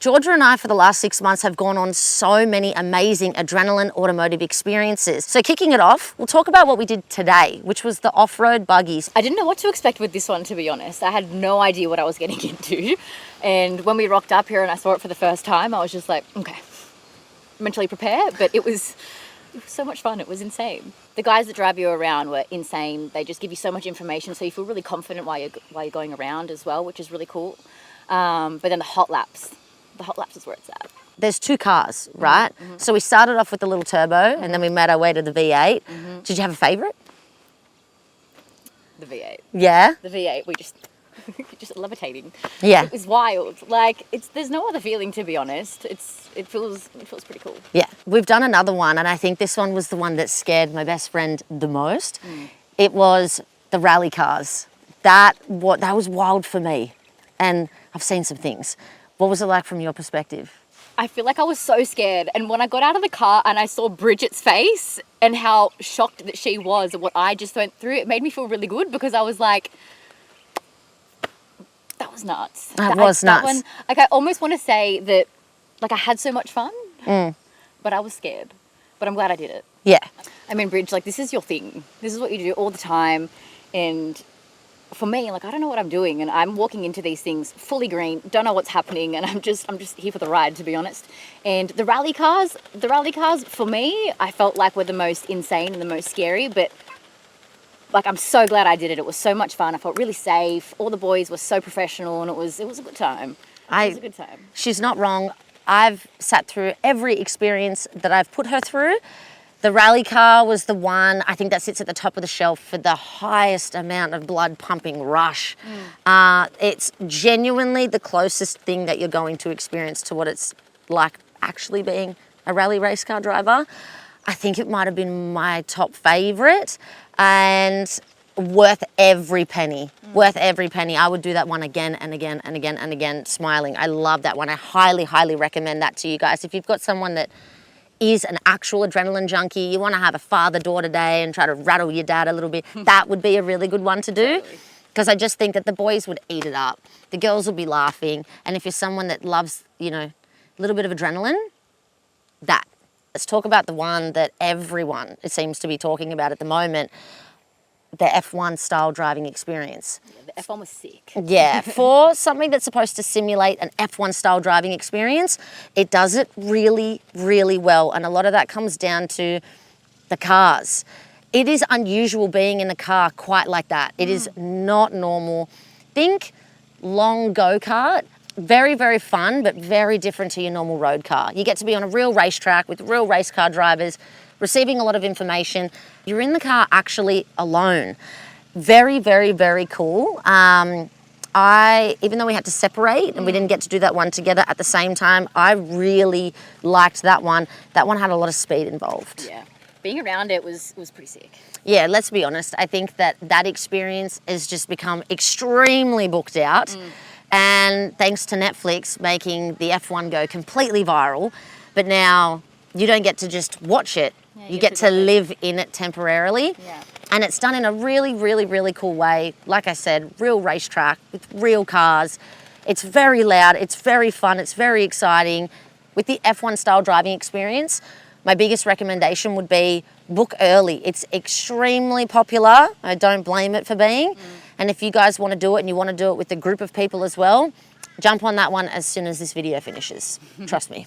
Georgia and I, for the last 6 months, have gone on so many amazing adrenaline automotive experiences. So kicking it off, we'll talk about what we did today, which was the off-road buggies. I didn't know what to expect with this one, to be honest. I had no idea what I was getting into. And when we rocked up here and I saw it for the first time, I was just like, okay, mentally prepared. But it was so much fun. It was insane. The guys that drive you around were insane. They just give you so much information, so you feel really confident while you're going around as well, which is really cool. But then the hot laps is where it's at. There's 2 cars, right? Mm-hmm. So we started off with the little turbo, and then we made our way to the V8. Mm-hmm. Did you have a favourite? The V8. Yeah? The V8, we just levitating. Yeah. It was wild. Like, there's no other feeling, to be honest. It feels pretty cool. Yeah. We've done another one, and I think this one was the one that scared my best friend the most. It was the rally cars. That was wild for me, and I've seen some things. What was it like from your perspective? I feel like I was so scared. And when I got out of the car and I saw Bridget's face and how shocked that she was at what I just went through, it made me feel really good, because I was like, that was nuts. That was nuts. One, like, I almost want to say that, like, I had so much fun, but I was scared. But I'm glad I did it. Yeah. I mean, Bridge, like, this is your thing. This is what you do all the time. And for me, like, I don't know what I'm doing, and I'm walking into these things fully green, don't know what's happening, and I'm just here for the ride, to be honest. And the rally cars for me, I felt like were the most insane and the most scary, but like, I'm so glad I did it. It was so much fun. I felt really safe. All the boys were so professional, and it was a good time. It was a good time. She's not wrong. I've sat through every experience that I've put her through. The rally car was the one, I think, that sits at the top of the shelf for the highest amount of blood pumping rush. It's genuinely the closest thing that you're going to experience to what it's like actually being a rally race car driver. I think it might have been my top favourite, and worth every penny. Worth every penny. I would do that one again and again and again and again, smiling. I love that one. I highly, highly recommend that to you guys. If you've got someone that is an actual adrenaline junkie, you want to have a father-daughter day and try to rattle your dad a little bit, that would be a really good one to do. Because I just think that the boys would eat it up. The girls will be laughing. And if you're someone that loves, a little bit of adrenaline, that. Let's talk about the one that everyone seems to be talking about at the moment, the F1 style driving experience. Yeah, the F1 was sick. Yeah, for something that's supposed to simulate an F1 style driving experience, it does it really, really well. And a lot of that comes down to the cars. It is unusual being in a car quite like that. It is not normal. Think long go-kart. Very, very fun, but very different to your normal road car. You get to be on a real racetrack with real race car drivers, receiving a lot of information. You're in the car actually alone. Very, very, very cool. Even though we had to separate and we didn't get to do that one together at the same time, I really liked that one. That one had a lot of speed involved. Yeah. Being around it was pretty sick. Yeah, let's be honest. I think that experience has just become extremely booked out. And thanks to Netflix making the F1 go completely viral, but now you don't get to just watch it. Yeah, you get to live in it temporarily. Yeah. And it's done in a really, really, really cool way. Like I said, real racetrack with real cars. It's very loud, it's very fun, it's very exciting. With the F1 style driving experience, my biggest recommendation would be book early. It's extremely popular. I don't blame it for being. And if you guys want to do it and you want to do it with a group of people as well, jump on that one as soon as this video finishes. Trust me.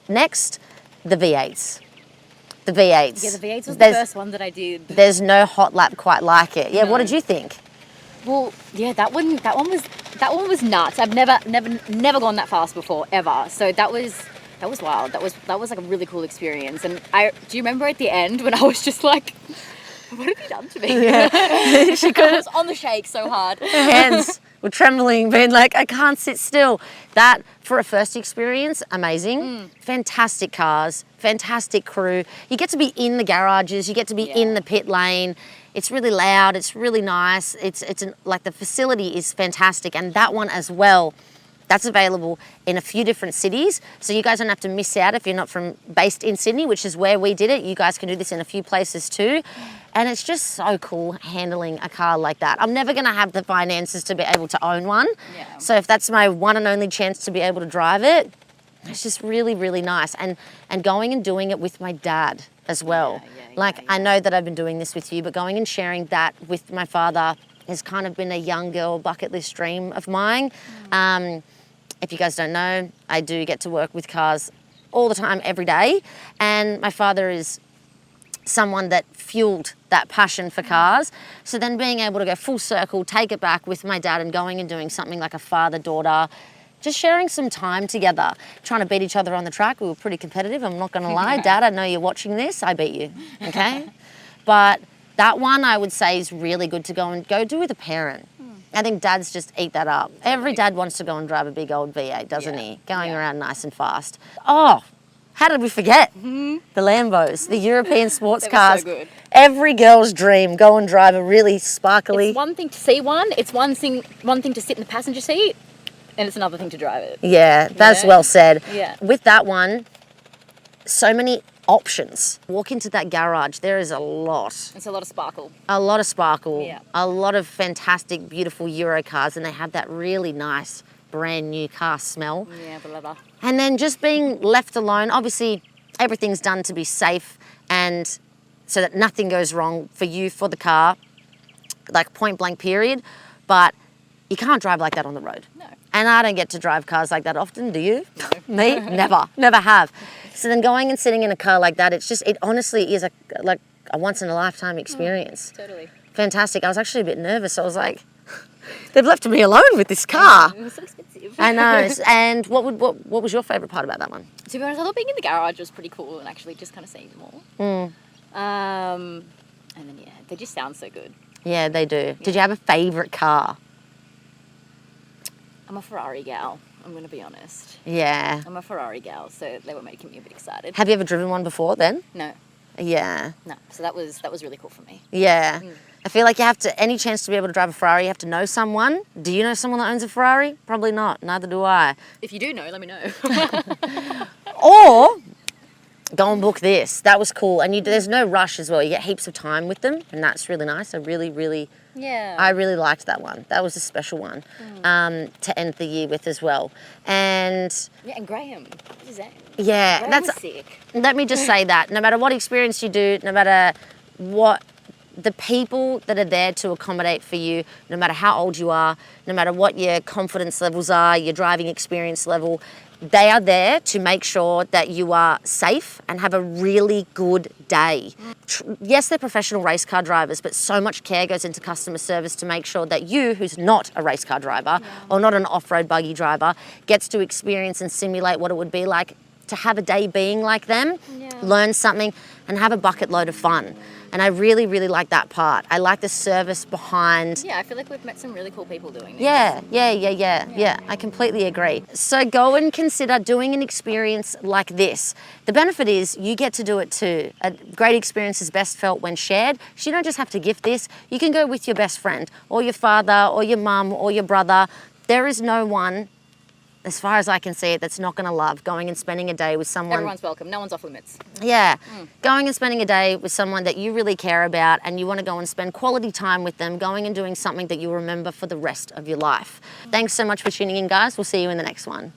Next, the V8s. The V8s. Yeah, the V8s was the first one that I did. There's no hot lap quite like it. Yeah, no. What did you think? Well, yeah, that one was nuts. I've never gone that fast before, ever. So that was wild. That was like a really cool experience. And do you remember at the end when I was just like, what have you done to me? Yeah. I was on the shake so hard. Her hands were trembling, being like, I can't sit still. That, for a first experience, amazing. Fantastic cars, fantastic crew. You get to be in the garages, you get to be in the pit lane. It's really loud, it's really nice. Like the facility is fantastic, and that one as well. That's available in a few different cities, so you guys don't have to miss out if you're not based in Sydney, which is where we did it. You guys can do this in a few places too. And it's just so cool handling a car like that. I'm never gonna have the finances to be able to own one. Yeah. So if that's my one and only chance to be able to drive it, It's just really, really nice. And going and doing it with my dad as well. I know that I've been doing this with you, but going and sharing that with my father has kind of been a young girl bucket list dream of mine. If you guys don't know, I do get to work with cars all the time, every day. And my father is someone that fueled that passion for cars. So then being able to go full circle, take it back with my dad and going and doing something like a father-daughter, just sharing some time together, trying to beat each other on the track. We were pretty competitive, I'm not gonna lie. Dad, I know you're watching this, I beat you, okay? But that one I would say is really good to go do with a parent. I think dads just eat that up. Every dad wants to go and drive a big old V8, doesn't he? Going around nice and fast. Oh, how did we forget? The Lambos, the European sports cars. So good. Every girl's dream, go and drive a really sparkly. It's one thing to see one, it's one thing to sit in the passenger seat, and it's another thing to drive it. Yeah, that's well said. Yeah. With that one, so many options. Walk into that garage, there is a lot. It's a lot of sparkle. A lot of sparkle. Yeah. A lot of fantastic, beautiful Euro cars, and they have that really nice brand new car smell. Yeah, the leather. And then just being left alone, obviously everything's done to be safe and so that nothing goes wrong for you, for the car, like point blank period. But you can't drive like that on the road. No. And I don't get to drive cars like that often, do you? No. Me? Never have. So then going and sitting in a car like that, it honestly is like a once in a lifetime experience. Totally. Fantastic. I was actually a bit nervous. I was like, they've left me alone with this car. It was so expensive. I know. And what was your favourite part about that one? To be honest, I thought being in the garage was pretty cool and actually just kind of seeing them all. And then, they just sound so good. Yeah, they do. Did you have a favourite car? I'm a Ferrari gal, I'm going to be honest. Yeah. I'm a Ferrari gal, so they were making me a bit excited. Have you ever driven one before then? No. Yeah. No. So that was really cool for me. Yeah. I feel like you have to, any chance to be able to drive a Ferrari, you have to know someone. Do you know someone that owns a Ferrari? Probably not. Neither do I. If you do know, let me know. Or go and book this. That was cool. And there's no rush as well. You get heaps of time with them, and that's really nice. I really liked that one. That was a special one to end the year with as well. And and Graham. What is that? yeah, Graham was sick. Let me just say that no matter what experience you do, no matter what, the people that are there to accommodate for you, no matter how old you are, no matter what your confidence levels are, your driving experience level, they are there to make sure that you are safe and have a really good day. Yes, they're professional race car drivers, but so much care goes into customer service to make sure that you, who's not a race car driver or not an off-road buggy driver, gets to experience and simulate what it would be like to have a day being like them, learn something, and have a bucket load of fun. And I really, really like that part. I like the service behind. Yeah, I feel like we've met some really cool people doing this. Yeah, I completely agree. So go and consider doing an experience like this. The benefit is you get to do it too. A great experience is best felt when shared. So you don't just have to gift this. You can go with your best friend or your father or your mum or your brother. There is no one, as far as I can see it, that's not going to love going and spending a day with someone. Everyone's welcome. No one's off limits. Yeah. Going and spending a day with someone that you really care about and you want to go and spend quality time with them, going and doing something that you'll remember for the rest of your life. Thanks so much for tuning in, guys. We'll see you in the next one.